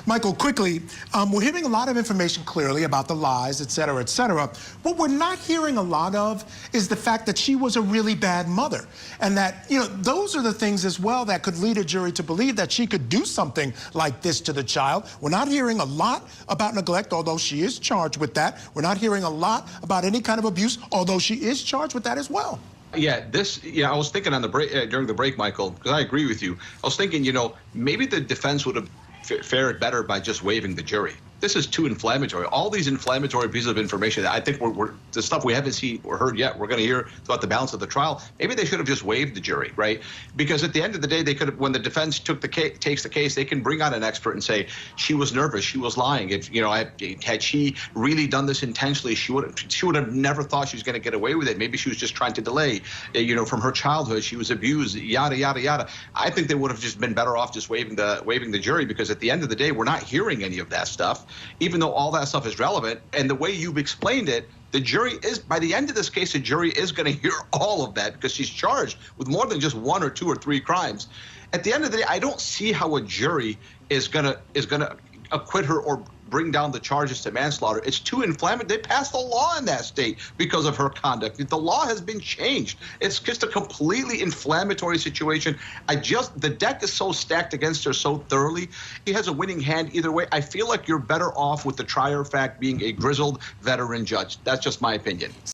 Michael, quickly, we're hearing a lot of information clearly about the lies, et cetera, et cetera. What we're not hearing a lot of is the fact that she was a really bad mother. And that, those are the things as well that could lead a jury to believe that she could do something like this to the child. We're not hearing a lot about neglect, although she is charged with that. We're not hearing a lot about any kind of abuse, although she is charged with that as well. Yeah, I was thinking on the break, during the break, Michael, because I agree with you. I was thinking, maybe the defense would have fared better by just waiving the jury. This is too inflammatory. All these inflammatory pieces of information, I think we're the stuff we haven't seen or heard yet, we're going to hear throughout the balance of the trial. Maybe they should have just waived the jury, right? Because at the end of the day, they could have, when the defense takes the case, they can bring out an expert and say, she was nervous, she was lying. If, had she really done this intentionally, she would have never thought she was going to get away with it. Maybe she was just trying to delay, from her childhood, she was abused, yada, yada, yada. I think they would have just been better off just waiving the jury, because at the end of the day, we're not hearing any of that stuff, even though all that stuff is relevant. And the way you've explained it, the jury is, by the end of this case, the jury is going to hear all of that, because she's charged with more than just 1 or 2 or 3 crimes. At the end of the day, I don't see how a jury is gonna acquit her or bring down the charges to manslaughter. It's too inflammatory. They passed a law in that state because of her conduct. The law has been changed. It's just a completely inflammatory situation. The deck is so stacked against her so thoroughly. He has a winning hand either way. I feel like you're better off with the trier of fact being a grizzled veteran judge. That's just my opinion.